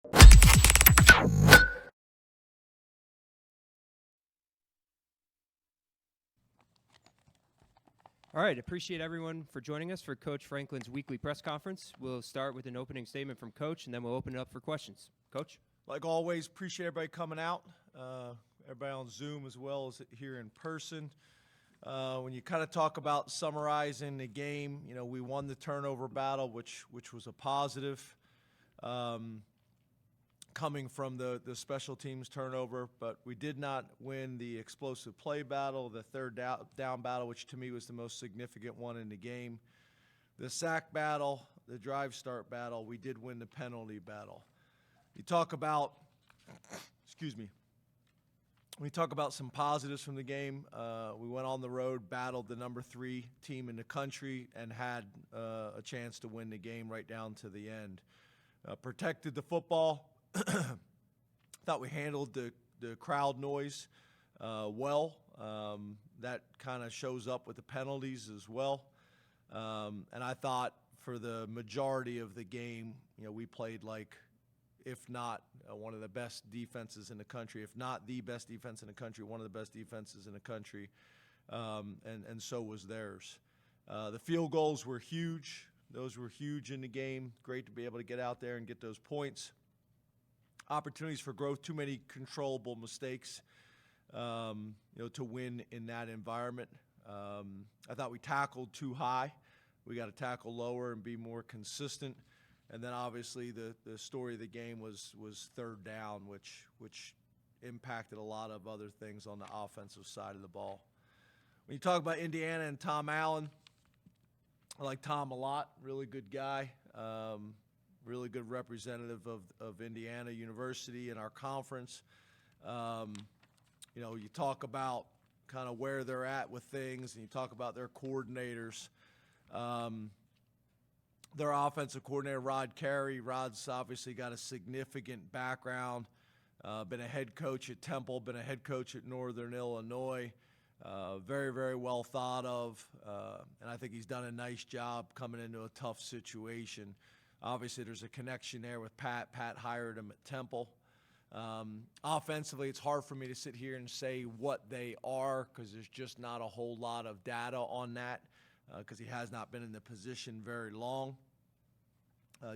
All right, appreciate everyone for joining us for Coach Franklin's weekly press conference. We'll start with an opening statement from Coach, and then we'll open it up for questions. Coach? Like always, appreciate everybody coming out, everybody on Zoom as well as here in person. When you kind of talk about summarizing the game, you know, we won the turnover battle, which was a positive. Coming from the special teams turnover, but we did not win the explosive play battle, the third down battle, which to me was the most significant one in the game. The sack battle, the drive start battle, we did win the penalty battle. You talk about, when you talk about some positives from the game, we went on the road, battled the number 3 team in the country, and had a chance to win the game right down to the end. Protected the football. Thought we handled the crowd noise well. That kind of shows up with the penalties as well. And I thought for the majority of the game, you know, we played like, if not one of the best defenses in the country, if not the best defense in the country, one of the best defenses in the country, and so was theirs. The field goals were huge. Those were huge in the game. Great to be able to get out there and get those points. Opportunities for growth, too many controllable mistakes, to win in that environment. I thought we tackled too high. We got to tackle lower and be more consistent. And then obviously the story of the game was third down, which impacted a lot of other things on the offensive side of the ball. When you talk about Indiana and Tom Allen, I like Tom a lot. Really good guy. Really good representative of Indiana University in our conference. You talk about kind of where they're at with things, and you talk about their coordinators. Their offensive coordinator, Rod Carey. Rod's obviously got a significant background. Been a head coach at Temple, been a head coach at Northern Illinois. Very, very well thought of, and I think he's done a nice job coming into a tough situation. Obviously, there's a connection there with Pat. Pat hired him at Temple. Offensively, it's hard for me to sit here and say what they are because there's just not a whole lot of data on that because he has not been in the position very long.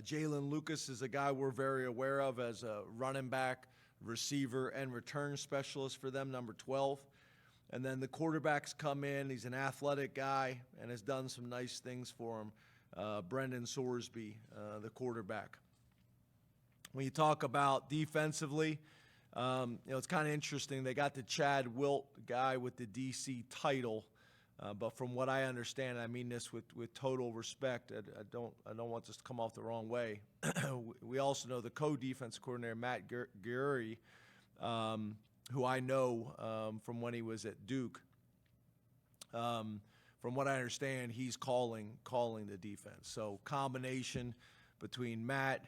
Jalen Lucas is a guy we're very aware of as a running back, receiver, and return specialist for them, number 12. And then the quarterbacks come in. He's an athletic guy and has done some nice things for him. Brendan Sorsby, the quarterback. When you talk about defensively, it's kind of interesting. They got the Chad Wilt guy with the DC title, but from what I understand, I mean this with total respect. I don't want this to come off the wrong way. We also know the co-defense coordinator Matt Gurry, who I know from when he was at Duke. From what I understand, he's calling the defense. So combination between Matt,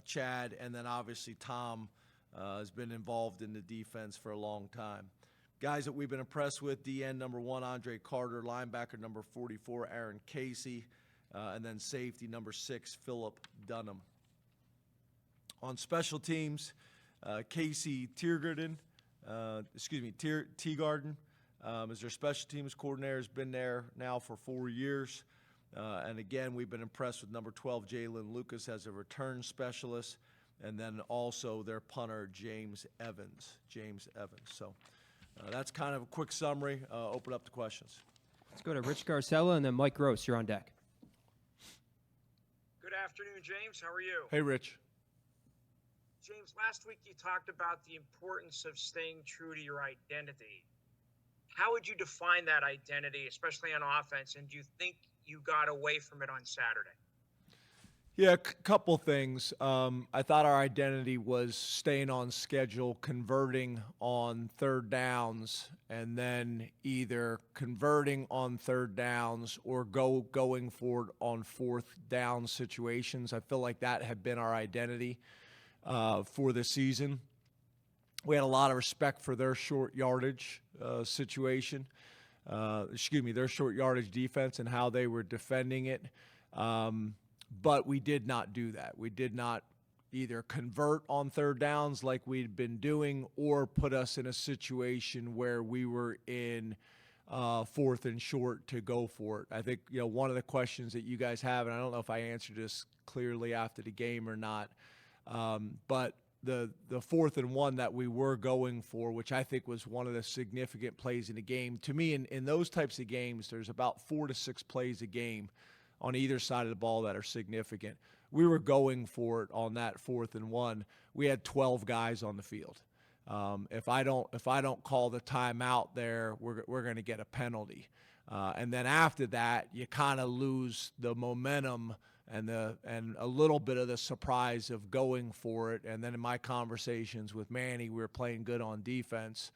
Chad, and then obviously Tom has been involved in the defense for a long time. Guys that we've been impressed with, DN number 1, Andre Carter, linebacker number 44, Aaron Casey, and then safety number 6, Philip Dunham. On special teams, Casey Teagarden, is their special teams coordinator, has been there now for 4 years. And again, we've been impressed with number 12, Jalen Lucas, as a return specialist, and then also their punter, James Evans. So that's kind of a quick summary. Open up to questions. Let's go to Rich Garcella and then Mike Gross. You're on deck. Good afternoon, James. How are you? Hey, Rich. James, last week you talked about the importance of staying true to your identity. How would you define that identity, especially on offense, and do you think you got away from it on Saturday? Yeah, a couple things. I thought our identity was staying on schedule, converting on third downs, and then either converting on third downs or going for it on fourth down situations. I feel like that had been our identity for the season. We had a lot of respect for their short yardage situation. Their short yardage defense and how they were defending it. But we did not do that. We did not, either convert on third downs like we'd been doing, or put us in a situation where we were in fourth and short to go for it. I think, one of the questions that you guys have, and I don't know if I answered this clearly after the game or not, but the 4th and 1 that we were going for, which I think was one of the significant plays in the game. To me, in those types of games, there's about 4 to 6 plays a game on either side of the ball that are significant. We were going for it on that 4th and 1. We had 12 guys on the field. If I don't call the timeout there, we're going to get a penalty. And then after that, you kind of lose the momentum and a little bit of the surprise of going for it. And then in my conversations with Manny, we were playing good on defense.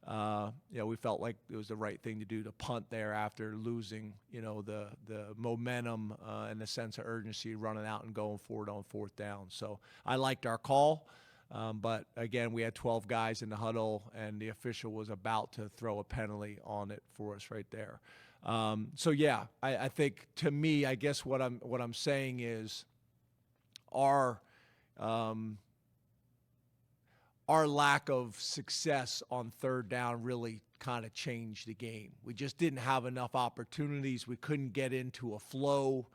We felt like it was the right thing to do to punt there after losing, the momentum and the sense of urgency running out and going for it on 4th down. So I liked our call. But again, we had 12 guys in the huddle, and the official was about to throw a penalty on it for us right there. I think, to me, I guess what I'm saying is our lack of success on third down really kind of changed the game. We just didn't have enough opportunities. We couldn't get into a flow.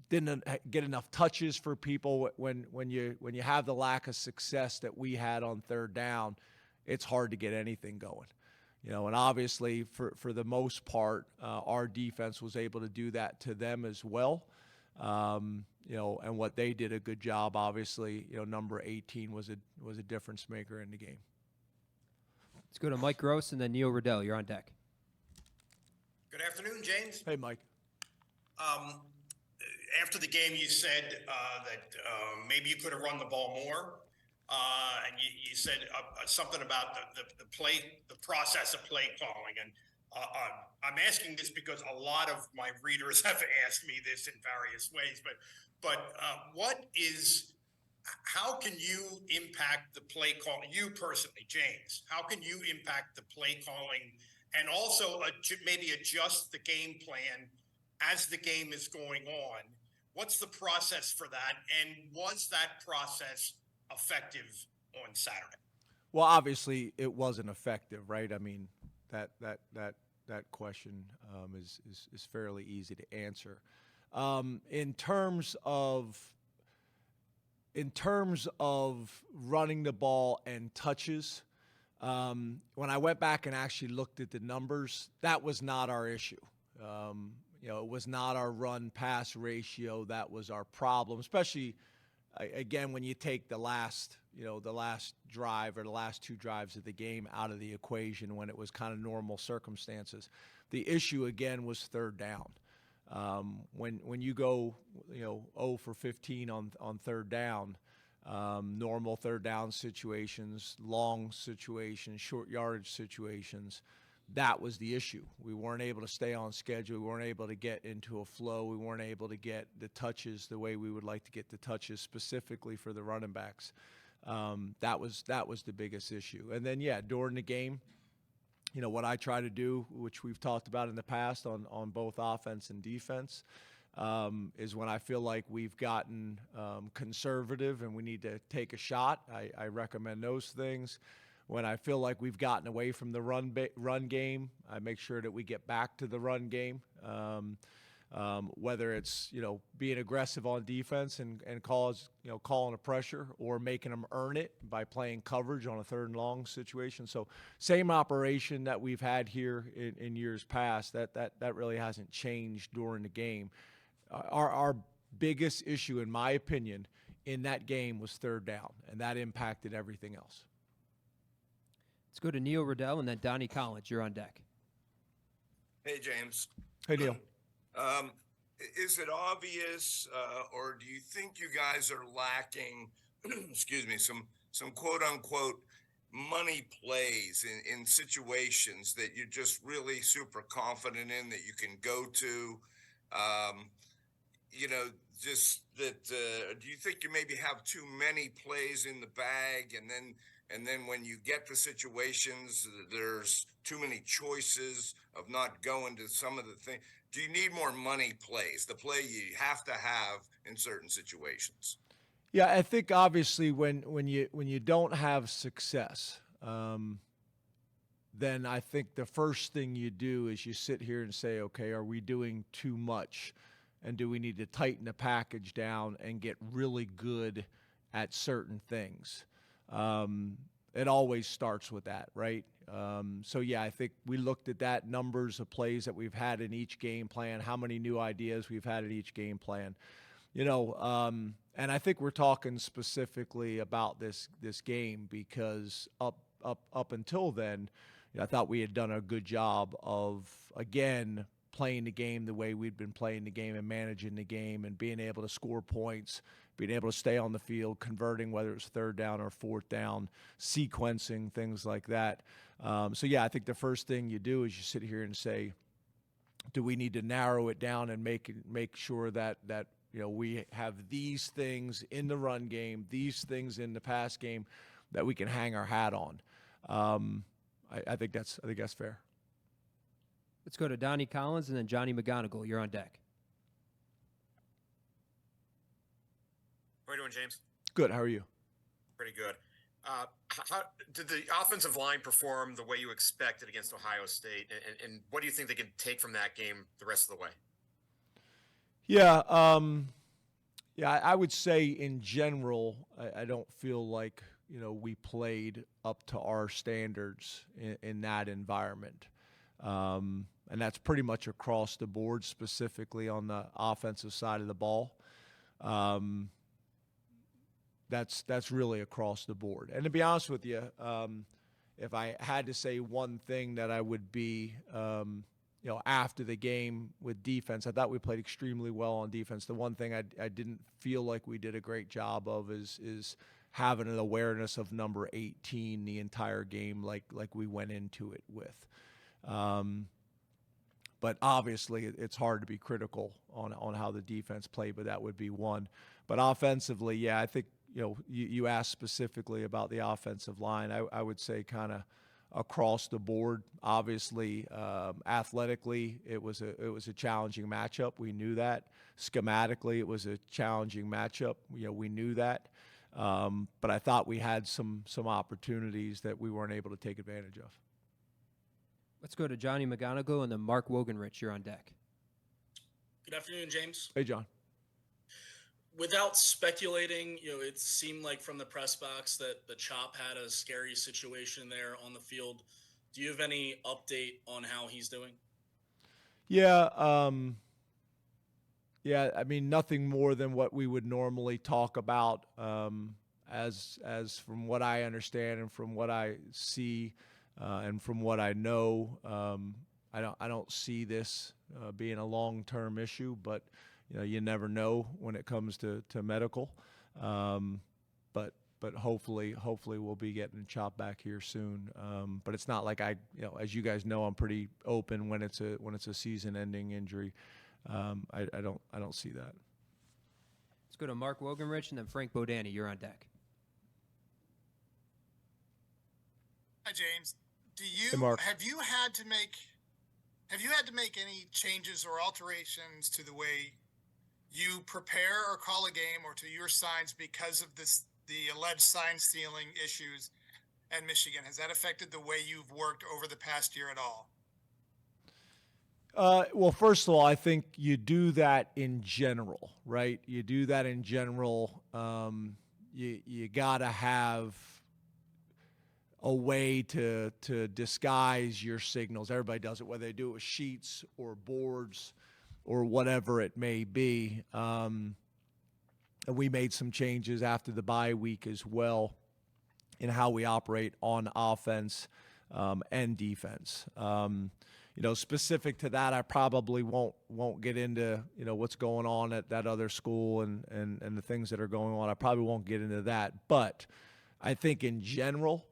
Didn't get enough touches for people. When you have the lack of success that we had on third down, it's hard to get anything going. And obviously for the most part, our defense was able to do that to them as well. And what they did a good job, obviously, number 18 was a difference maker in the game. Let's go to Mike Gross and then Neil Riddell. You're on deck. Good afternoon, James. Hey, Mike. After the game, you said that maybe you could have run the ball more, and you said something about the process of play calling. And I'm asking this because a lot of my readers have asked me this in various ways. But how can you impact the play call? You personally, James, how can you impact the play calling, and also maybe adjust the game plan as the game is going on? What's the process for that? And was that process effective on Saturday? Well, obviously it wasn't effective, right? I mean, that question is fairly easy to answer. In terms of running the ball and touches, when I went back and actually looked at the numbers, that was not our issue. It was not our run-pass ratio that was our problem, especially, again, when you take the last drive or the last 2 drives of the game out of the equation when it was kind of normal circumstances. The issue, again, was third down. When you go, 0 for 15 on third down, normal third down situations, long situations, short yardage situations, that was the issue. We weren't able to stay on schedule. We weren't able to get into a flow. We weren't able to get the touches the way we would like to get the touches, specifically for the running backs. That was the biggest issue. And then, during the game, what I try to do, which we've talked about in the past on both offense and defense, is when I feel like we've gotten conservative and we need to take a shot, I recommend those things. When I feel like we've gotten away from the run game, I make sure that we get back to the run game. Whether it's being aggressive on defense and calling a pressure, or making them earn it by playing coverage on a 3rd and long situation. So same operation that we've had here in years past. That really hasn't changed during the game. Our biggest issue, in my opinion, in that game was third down, and that impacted everything else. Let's go to Neil Riddell and then Donnie Collins. You're on deck. Hey, James. Hey, Neil. Is it obvious, or do you think you guys are lacking, excuse me, some quote unquote money plays in situations that you're just really super confident in that you can go to? Just that. Do you think you maybe have too many plays in the bag, and then when you get to situations, there's too many choices of not going to some of the things? Do you need more money plays, the play you have to have in certain situations? Yeah, I think obviously when you don't have success, then I think the first thing you do is you sit here and say, okay, are we doing too much? And do we need to tighten the package down and get really good at certain things? It always starts with that, right? So, yeah, I think we looked at that, numbers of plays that we've had in each game plan, how many new ideas we've had in each game plan. And I think we're talking specifically about this game because up until then, I thought we had done a good job of, again, playing the game the way we'd been playing the game and managing the game and being able to score points, being able to stay on the field, converting whether it's third down or fourth down, sequencing, things like that. So, yeah, I think the first thing you do is you sit here and say, do we need to narrow it down and make sure that we have these things in the run game, these things in the pass game that we can hang our hat on. I think that's fair. Let's go to Donnie Collins and then Johnny McGonigal. You're on deck. How are you doing, James? Good. How are you? Pretty good. How did the offensive line perform the way you expected against Ohio State? And what do you think they can take from that game the rest of the way? Yeah, I would say in general, I don't feel like we played up to our standards in that environment, and that's pretty much across the board, specifically on the offensive side of the ball. That's really across the board. And to be honest with you, if I had to say one thing that I would be after the game with defense, I thought we played extremely well on defense. The one thing I didn't feel like we did a great job of is having an awareness of number 18 the entire game like we went into it with. But obviously it's hard to be critical on how the defense played, but that would be one. But offensively, yeah, I think you asked specifically about the offensive line. I would say kind of across the board. Obviously, athletically, it was a challenging matchup. We knew that. Schematically, it was a challenging matchup. We knew that. But I thought we had some opportunities that we weren't able to take advantage of. Let's go to Johnny McGonigal and then Mark Wogenrich. You're on deck. Good afternoon, James. Hey, John. Without speculating, it seemed like from the press box that the Chop had a scary situation there on the field. Do you have any update on how he's doing? Yeah, I mean, nothing more than what we would normally talk about. As from what I understand and from what I see and from what I know, I don't see this being a long-term issue, but you never know when it comes to medical. But hopefully we'll be getting Chop back here soon. But it's not like as you guys know, I'm pretty open when it's a season-ending injury. I don't see that. Let's go to Mark Wogenrich and then Frank Bodani. You're on deck. Hi, James. Hey, Mark. Have you had to make any changes or alterations to the way you prepare or call a game or to your signs because of the alleged sign stealing issues at Michigan? Has that affected the way you've worked over the past year at all? Well, first of all, I think you do that in general, right? You do that in general. You got to have a way to disguise your signals. Everybody does it, whether they do it with sheets or boards or whatever it may be. And we made some changes after the bye week as well in how we operate on offense and defense. Specific to that, I probably won't get into what's going on at that other school and the things that are going on. I probably won't get into that, but I think in general,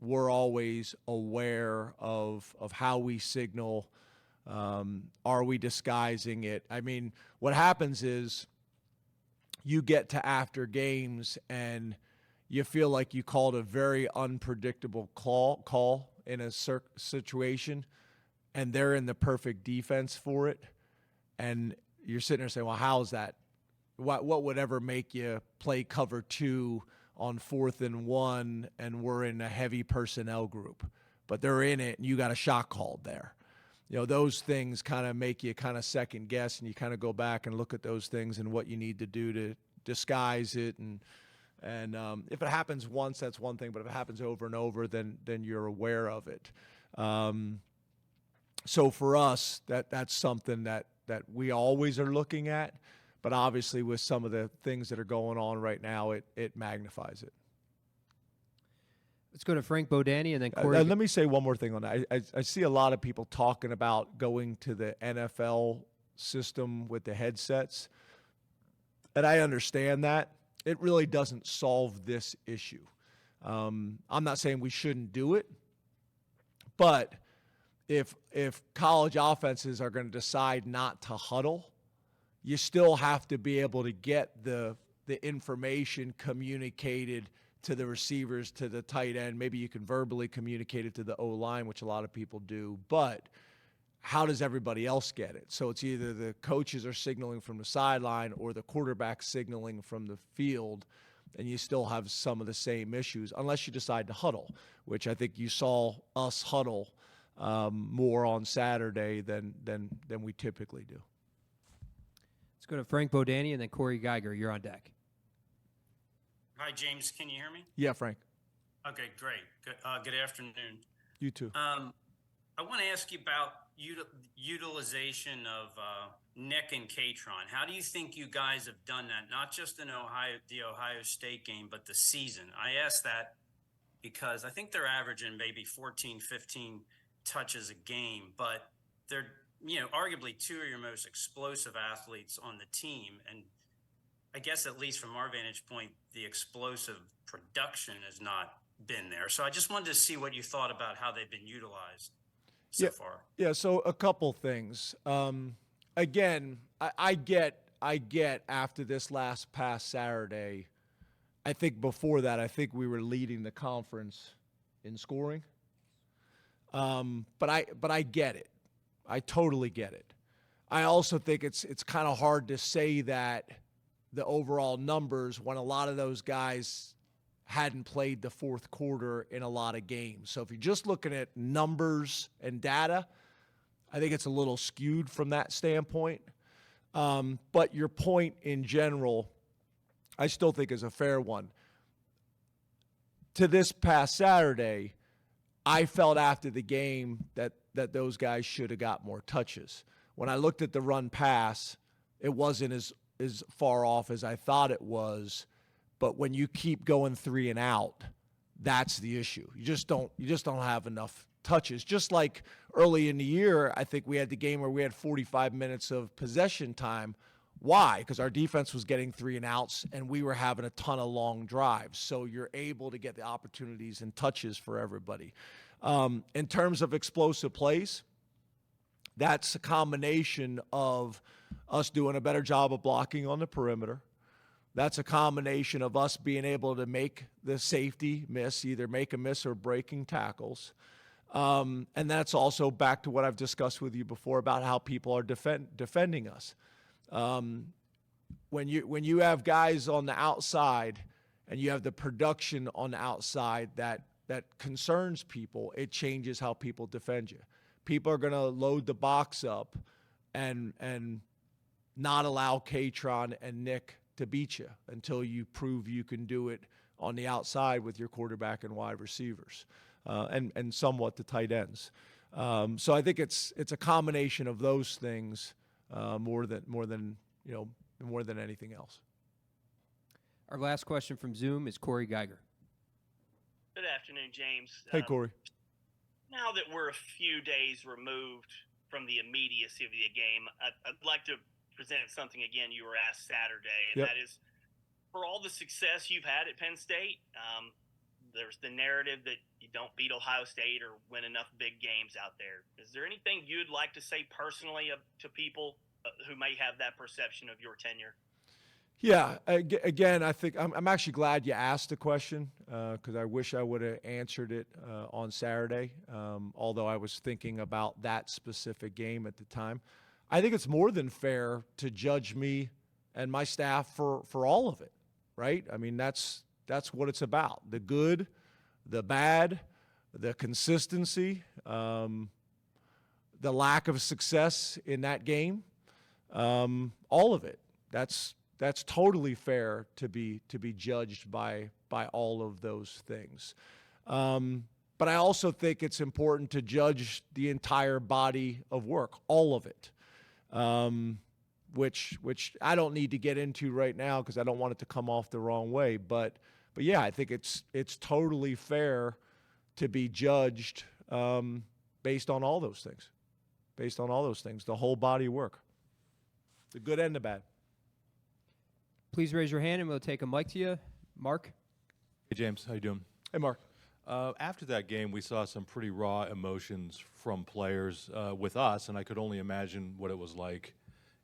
we're always aware of how we signal. Are we disguising it? I mean, what happens is you get to after games and you feel like you called a very unpredictable call in a situation, and they're in the perfect defense for it, and you're sitting there saying, well, how is that what would ever make you play cover 2 on 4th and 1 and we're in a heavy personnel group, but they're in it and you got a shot called there. Those things kind of make you kind of second guess, and you kind of go back and look at those things and what you need to do to disguise it. And if it happens once, that's one thing, but if it happens over and over, then you're aware of it. So for us, that's something that we always are looking at, but obviously with some of the things that are going on right now, it magnifies it. Let's go to Frank Bodani and then Corey. Let me say one more thing on that. I see a lot of people talking about going to the NFL system with the headsets, and I understand that. It really doesn't solve this issue. I'm not saying we shouldn't do it, but if college offenses are going to decide not to huddle, you still have to be able to get the information communicated to the receivers, to the tight end. Maybe you can verbally communicate it to the O-line, which a lot of people do, but how does everybody else get it? So it's either the coaches are signaling from the sideline or the quarterback signaling from the field, and you still have some of the same issues unless you decide to huddle, which I think you saw us huddle more on Saturday than we typically do. Let's go to Frank Bodani and then Corey Geiger. You're on deck. Hi, James. Can you hear me? Yeah, Frank. Okay, great. Good afternoon. You too. I want to ask you about utilization of Nick and Katron. How do you think you guys have done that, not just in the Ohio State game, but the season? I ask that because I think they're averaging maybe 14, 15 touches a game, but they're, arguably two of your most explosive athletes on the team. And I guess at least from our vantage point, the explosive production has not been there. So I just wanted to see what you thought about how they've been utilized so far. Yeah, so a couple things. Again, I get after this past Saturday, I think before that, I think we were leading the conference in scoring. But I get it. I totally get it. I also think it's kind of hard to say that the overall numbers when a lot of those guys hadn't played the fourth quarter in a lot of games. So if you're just looking at numbers and data, I think it's a little skewed from that standpoint. But your point in general, I still think is a fair one. To this past Saturday, I felt after the game that those guys should have got more touches. When I looked at the run pass, it wasn't as far off as I thought it was. But when you keep going 3 and out, that's the issue. You just don't have enough touches. Just like early in the year, I think we had the game where we had 45 minutes of possession time. Why? Because our defense was getting 3 and outs and we were having a ton of long drives. So you're able to get the opportunities and touches for everybody. In terms of explosive plays, that's a combination of us doing a better job of blocking on the perimeter. That's a combination of us being able to make the safety miss, either make a miss or breaking tackles. And that's also back to what I've discussed with you before about how people are defending us. When you have guys on the outside and you have the production on the outside that concerns people, it changes how people defend you. People are going to load the box up and not allow Katron and Nick to beat you until you prove you can do it on the outside with your quarterback and wide receivers, and somewhat the tight ends. So I think it's a combination of those things more than anything else. Our last question from Zoom is Corey Geiger. Good afternoon, James. Hey, Corey. Now that we're a few days removed from the immediacy of the game, I'd like to present something again you were asked Saturday, and that is, for all the success you've had at Penn State, there's the narrative that you don't beat Ohio State or win enough big games out there. Is there anything you'd like to say personally to people who may have that perception of your tenure? Yeah, again, I think I'm actually glad you asked the question because I wish I would have answered it on Saturday, although I was thinking about that specific game at the time. I think it's more than fair to judge me and my staff for all of it, right? I mean, that's what it's about. The good, the bad, the consistency, the lack of success in that game, all of it. That's totally fair to be judged by all of those things. But I also think it's important to judge the entire body of work, all of it, which I don't need to get into right now because I don't want it to come off the wrong way. But yeah, I think it's totally fair to be judged based on all those things, the whole body of work, the good and the bad. Please raise your hand and we'll take a mic to you. Mark? Hey, James. How you doing? Hey, Mark. After that game, we saw some pretty raw emotions from players with us, and I could only imagine what it was like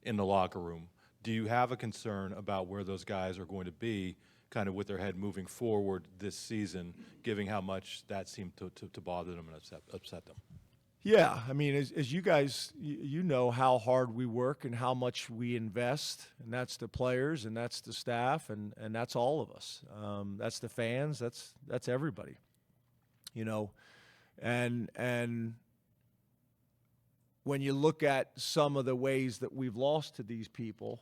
in the locker room. Do you have a concern about where those guys are going to be kind of with their head moving forward this season, given how much that seemed to bother them and upset them? Yeah, I mean, as you guys, you know how hard we work and how much we invest, and that's the players and that's the staff and that's all of us. That's the fans, that's everybody. You know, and when you look at some of the ways that we've lost to these people,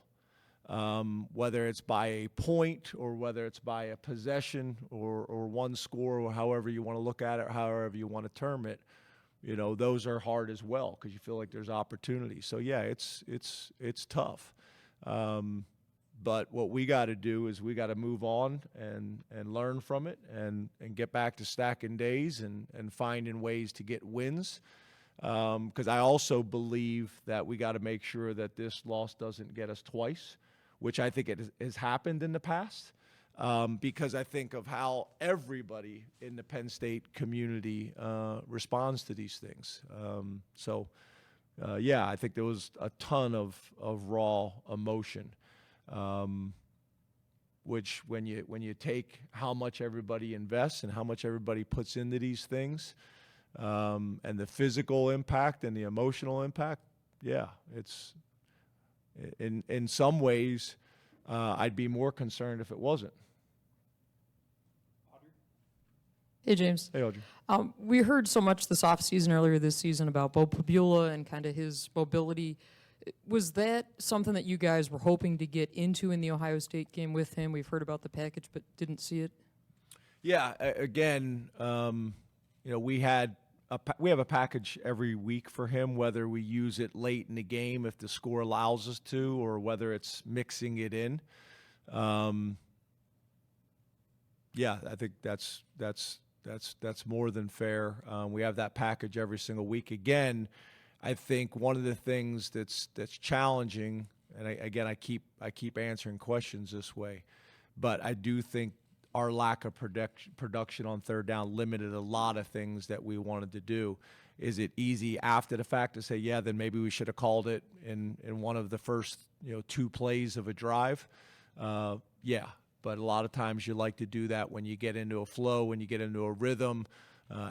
whether it's by a point or whether it's by a possession or one score or however you want to look at it, or however you want to term it, you know, those are hard as well because you feel like there's opportunity. So yeah, it's tough. But what we got to do is we got to move on and learn from it and get back to stacking days and finding ways to get wins. Because I also believe that we got to make sure that this loss doesn't get us twice, which I think it has happened in the past. Because I think of how everybody in the Penn State community responds to these things. Yeah, I think there was a ton of raw emotion. Which when you take how much everybody invests and how much everybody puts into these things, and the physical impact and the emotional impact, yeah, it's in some ways I'd be more concerned if it wasn't. Hey, James. Hey, Audrey. We heard so much this offseason, earlier this season, about Bo Pabula and kind of his mobility. Was that something that you guys were hoping to get into in the Ohio State game with him? We've heard about the package, but didn't see it. Yeah, again, you know, we have a package every week for him, whether we use it late in the game if the score allows us to, or whether it's mixing it in. Yeah, I think that's more than fair. We have that package every single week. Again, I think one of the things that's challenging, and I keep answering questions this way, but I do think our lack of production on third down limited a lot of things that we wanted to do. Is it easy after the fact to say, yeah, then maybe we should have called it in one of the first 2 plays of a drive? Yeah, but a lot of times you like to do that when you get into a flow, when you get into a rhythm.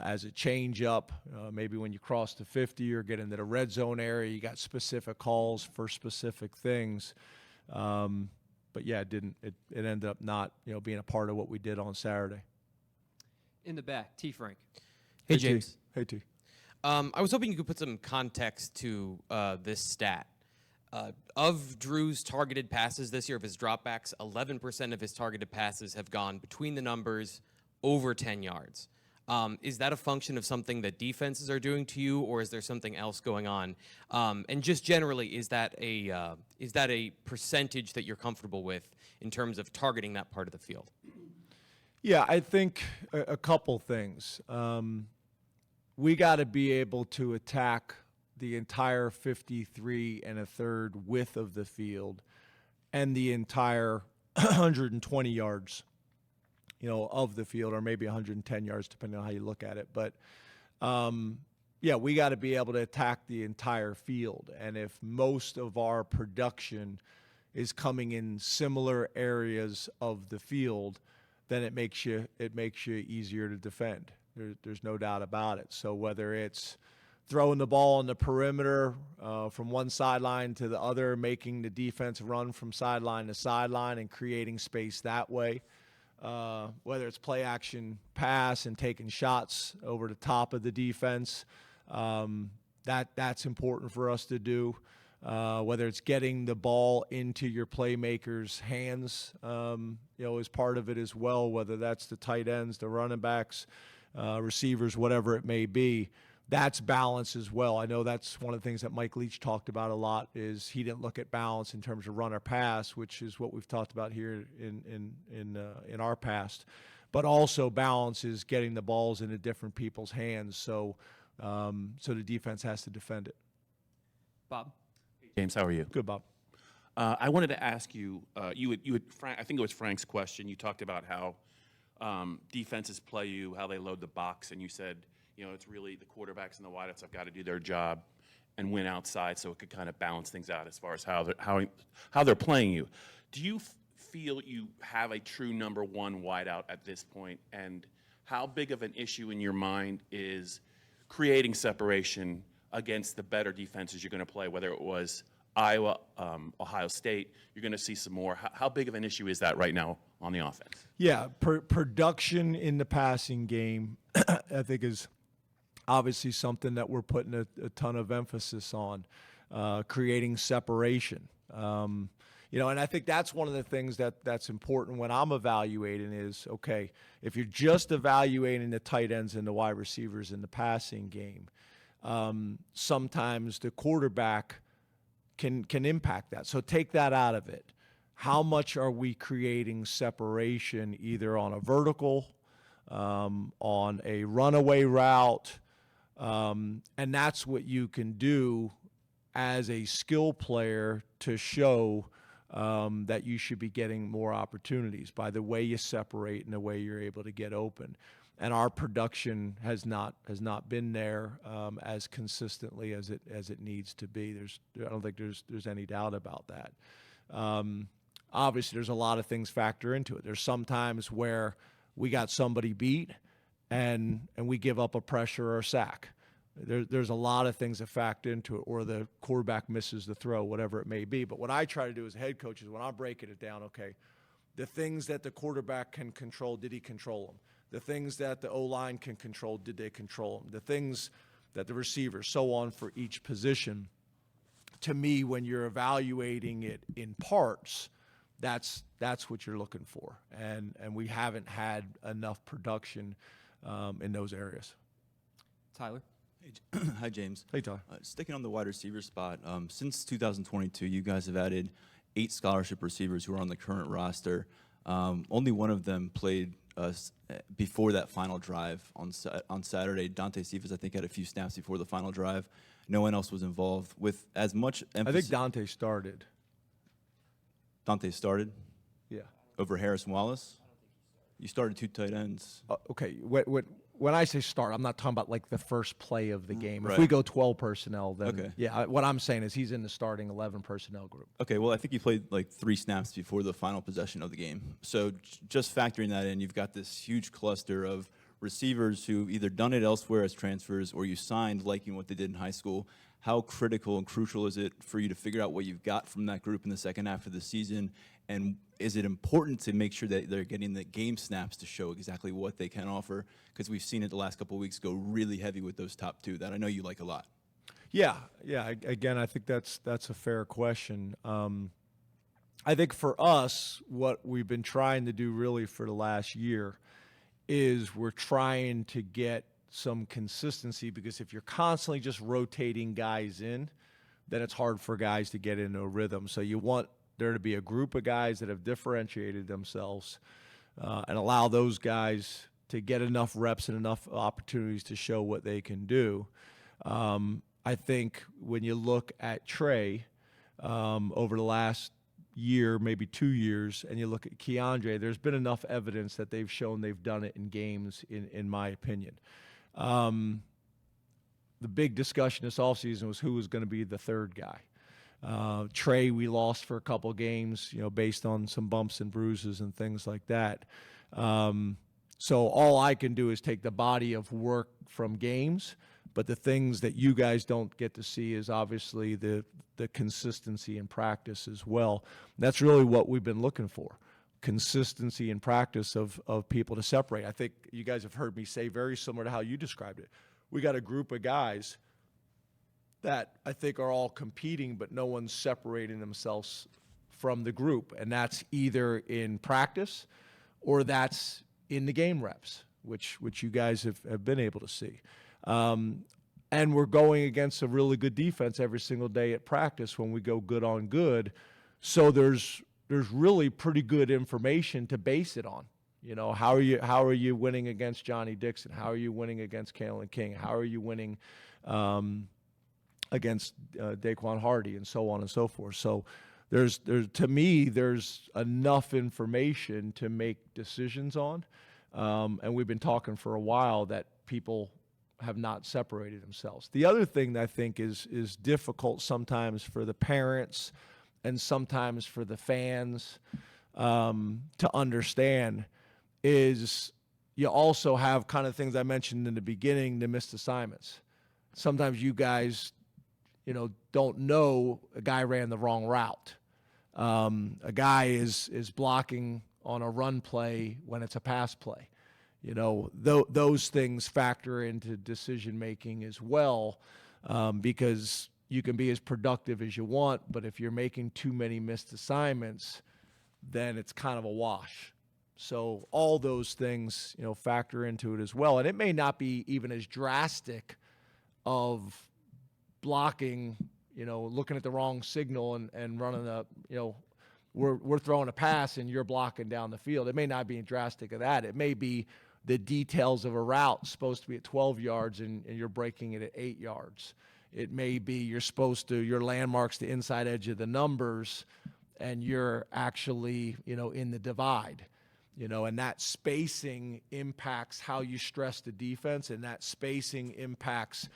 As a change-up, maybe when you cross the 50 or get into the red zone area, you got specific calls for specific things. But yeah, it ended up not being a part of what we did on Saturday. In the back, T. Frank. Hey, James. Hey, T. I was hoping you could put some context to this stat. Of Drew's targeted passes this year, of his dropbacks, 11% of his targeted passes have gone between the numbers over 10 yards. Is that a function of something that defenses are doing to you, or is there something else going on? And just generally, is that a percentage that you're comfortable with in terms of targeting that part of the field? Yeah, I think a couple things. We got to be able to attack the entire 53 1/3 width of the field and the entire 120 yards of the field, or maybe 110 yards, depending on how you look at it. But, yeah, we got to be able to attack the entire field. And if most of our production is coming in similar areas of the field, then it makes you easier to defend. There's no doubt about it. So whether it's throwing the ball on the perimeter from one sideline to the other, making the defense run from sideline to sideline and creating space that way. Whether it's play action pass and taking shots over the top of the defense, that's important for us to do. Whether it's getting the ball into your playmakers' hands, is part of it as well, whether that's the tight ends, the running backs, receivers, whatever it may be. That's balance as well. I know that's one of the things that Mike Leach talked about a lot, is he didn't look at balance in terms of run or pass, which is what we've talked about here in our past. But also balance is getting the balls into different people's hands, so the defense has to defend it. Bob? James, how are you? Good, Bob. I wanted to ask you, Frank, I think it was Frank's question. You talked about how defenses play you, how they load the box, and you said, it's really the quarterbacks and the wideouts have got to do their job and win outside, so it could kind of balance things out as far as how they're playing you. Do you feel you have a true number one wideout at this point, and how big of an issue in your mind is creating separation against the better defenses you're going to play, whether it was Iowa, Ohio State? You're going to see some more. How big of an issue is that right now on the offense? Yeah, production in the passing game, I think, is obviously something that we're putting a ton of emphasis on, creating separation. And I think that's one of the things that's important when I'm evaluating is, okay, if you're just evaluating the tight ends and the wide receivers in the passing game, sometimes the quarterback can impact that. So take that out of it. How much are we creating separation either on a vertical, on a runaway route? And that's what you can do as a skill player to show that you should be getting more opportunities by the way you separate and the way you're able to get open. And our production has not been there as consistently as it needs to be. I don't think there's any doubt about that. Obviously, there's a lot of things factor into it. There's some times where we got somebody beat and we give up a pressure or a sack. There's a lot of things that factor into it, or the quarterback misses the throw, whatever it may be. But what I try to do as a head coach is when I'm breaking it down, okay, the things that the quarterback can control, did he control them? The things that the O-line can control, did they control them? The things that the receivers, so on for each position. To me, when you're evaluating it in parts, that's what you're looking for. And we haven't had enough production in those areas. Tyler? Hi, James. Hey, Tyler. Sticking on the wide receiver spot, since 2022, you guys have added 8 scholarship receivers who are on the current roster. Only one of them played before that final drive on Saturday. Dante Cephas, I think, had a few snaps before the final drive. No one else was involved. With as much emphasis, I think Dante started. Dante started? Yeah. Over Harris and Wallace? You started 2 tight ends. Okay. When I say start, I'm not talking about like the first play of the game. Right. If we go 12 personnel, then okay. Yeah, what I'm saying is he's in the starting 11 personnel group. Okay, well, I think he played like 3 snaps before the final possession of the game. So just factoring that in, you've got this huge cluster of receivers who've either done it elsewhere as transfers or you signed liking what they did in high school. How critical and crucial is it for you to figure out what you've got from that group in the second half of the season? And is it important to make sure that they're getting the game snaps to show exactly what they can offer? Because we've seen it the last couple of weeks go really heavy with those top 2 that I know you like a lot. Yeah. Again, I think that's a fair question. I think for us, what we've been trying to do really for the last year is we're trying to get some consistency, because if you're constantly just rotating guys in, then it's hard for guys to get into a rhythm. So you want there to be a group of guys that have differentiated themselves and allow those guys to get enough reps and enough opportunities to show what they can do. I think when you look at Trey over the last year, maybe 2 years, and you look at Keandre, there's been enough evidence that they've shown they've done it in games, in my opinion. The big discussion this offseason was who was going to be the third guy. Trey, we lost for a couple games, based on some bumps and bruises and things like that. So all I can do is take the body of work from games, But the things that you guys don't get to see is obviously the consistency in practice as well. That's really what we've been looking for. Consistency in practice of people to separate. I think you guys have heard me say very similar to how you described it. We got a group of guys that I think are all competing, but no one's separating themselves from the group. And that's either in practice or that's in the game reps, which you guys have been able to see. And we're going against a really good defense every single day at practice when we go good on good. So there's really pretty good information to base it on. You know, how are you winning against Johnny Dixon? How are you winning against Kalen King? How are you winning against Daquan Hardy, and so on and so forth? So to me, there's enough information to make decisions on. And we've been talking for a while that people have not separated themselves. The other thing that I think is difficult sometimes for the parents and sometimes for the fans to understand is you also have kind of things I mentioned in the beginning, the missed assignments. Sometimes you guys, don't know a guy ran the wrong route. A guy is blocking on a run play when it's a pass play. Those things factor into decision making as well, because you can be as productive as you want, but if you're making too many missed assignments, then it's kind of a wash. So all those things, factor into it as well. And it may not be even as drastic of blocking, looking at the wrong signal and running we're throwing a pass and you're blocking down the field. It may not be drastic of that. It may be the details of a route supposed to be at 12 yards and you're breaking it at 8 yards. It may be your landmarks the inside edge of the numbers and you're actually, in the divide. And that spacing impacts how you stress the defense, and that spacing impacts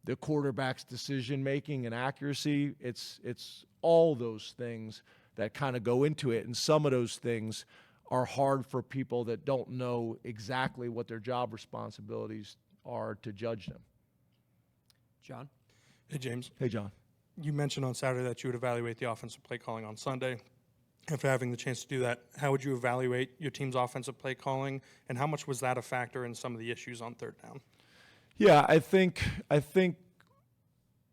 the quarterback's decision-making and accuracy. It's all those things that kind of go into it, and some of those things are hard for people that don't know exactly what their job responsibilities are to judge them. John? Hey, James. Hey, John. You mentioned on Saturday that you would evaluate the offensive play calling on Sunday. After having the chance to do that, how would you evaluate your team's offensive play calling, and how much was that a factor in some of the issues on third down? Yeah, I think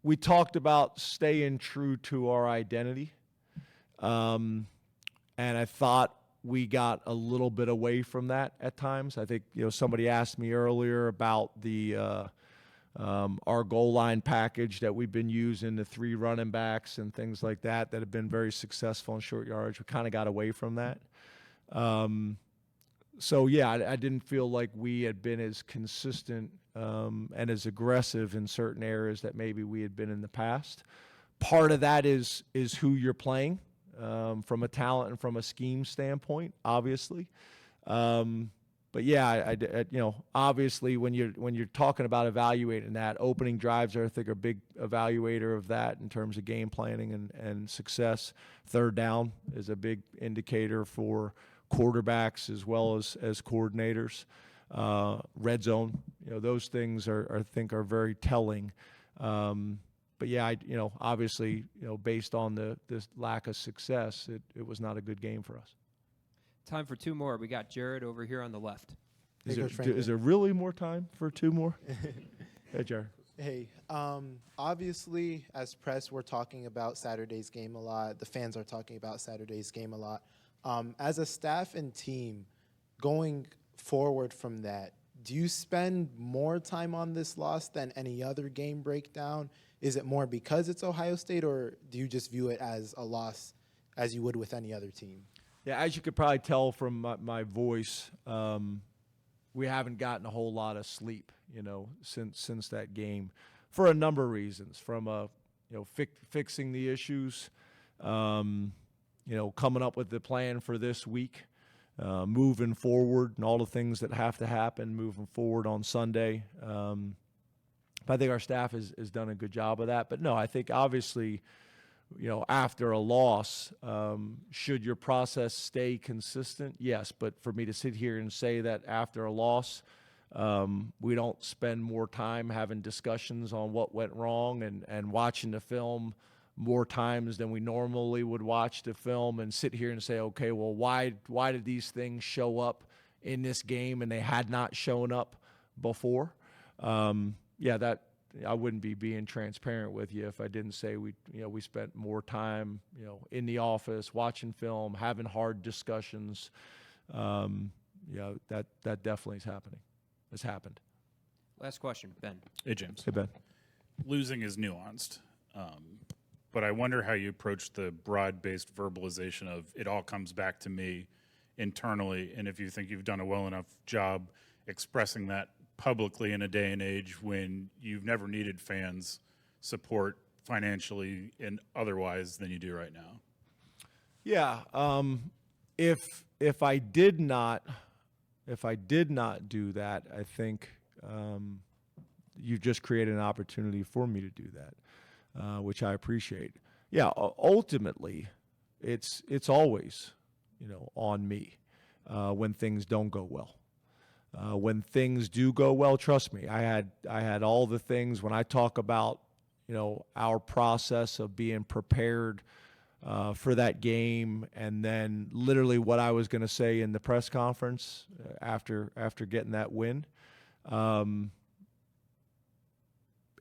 we talked about staying true to our identity, and I thought we got a little bit away from that at times. I think somebody asked me earlier about the our goal line package that we've been using, the 3 running backs and things like that have been very successful in short yardage. We kind of got away from that. So, yeah, I didn't feel like we had been as consistent and as aggressive in certain areas that maybe we had been in the past. Part of that is who you're playing from a talent and from a scheme standpoint, obviously. But yeah, obviously when you're talking about evaluating that, opening drives I think are a big evaluator of that in terms of game planning and success. Third down is a big indicator for quarterbacks as well as coordinators. Red zone, those things I think are very telling. But yeah, obviously, based on this lack of success, it was not a good game for us. Time for 2 more. We got Jared over here on the left. Is there really more time for 2 more? Hey, Jared. Hey, obviously, as press, we're talking about Saturday's game a lot. The fans are talking about Saturday's game a lot. As a staff and team, going forward from that, do you spend more time on this loss than any other game breakdown? Is it more because it's Ohio State, or do you just view it as a loss as you would with any other team? Yeah, as you could probably tell from my voice, we haven't gotten a whole lot of sleep, since that game, for a number of reasons. From fixing the issues, coming up with the plan for this week, moving forward, and all the things that have to happen moving forward on Sunday. I think our staff has done a good job of that. But no, I think obviously, after a loss, should your process stay consistent? Yes, but for me to sit here and say that after a loss, We don't spend more time having discussions on what went wrong and watching the film more times than we normally would watch the film and sit here and say, okay, well, why did these things show up in this game and they had not shown up before? That I wouldn't be being transparent with you if I didn't say we spent more time, in the office watching film, having hard discussions. That definitely is happening. Has happened. Last question, Ben. Hey, James. Hey, Ben. Losing is nuanced, but I wonder how you approach the broad-based verbalization of it all comes back to me internally, and if you think you've done a well enough job expressing that publicly in a day and age when you've never needed fans' support financially and otherwise than you do right now. Yeah. If I did not do that, I think you've just created an opportunity for me to do that, which I appreciate. Yeah. Ultimately, it's always, on me when things don't go well. When things do go well, trust me, I had all the things when I talk about, our process of being prepared for that game, and then literally what I was going to say in the press conference after getting that win.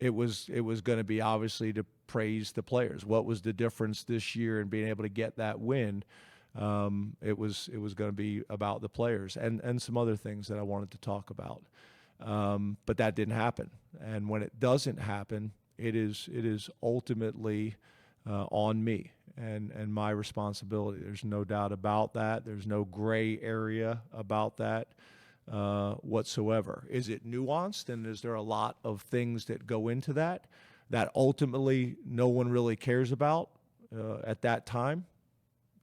It was going to be obviously to praise the players. What was the difference this year in being able to get that win? It was going to be about the players and some other things that I wanted to talk about. But that didn't happen. And when it doesn't happen, it is ultimately on me and my responsibility. There's no doubt about that. There's no gray area about that whatsoever. Is it nuanced, and is there a lot of things that go into that ultimately no one really cares about at that time?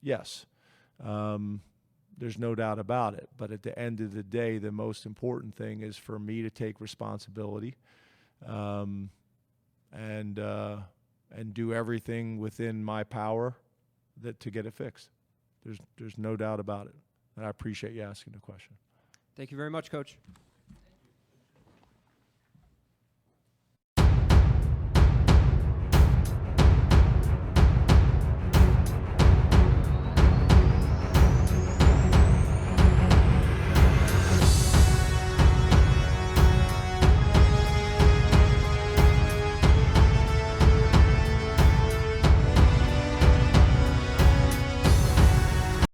Yes. There's no doubt about it. But at the end of the day, the most important thing is for me to take responsibility and do everything within my power to get it fixed. There's no doubt about it. And I appreciate you asking the question. Thank you very much, Coach.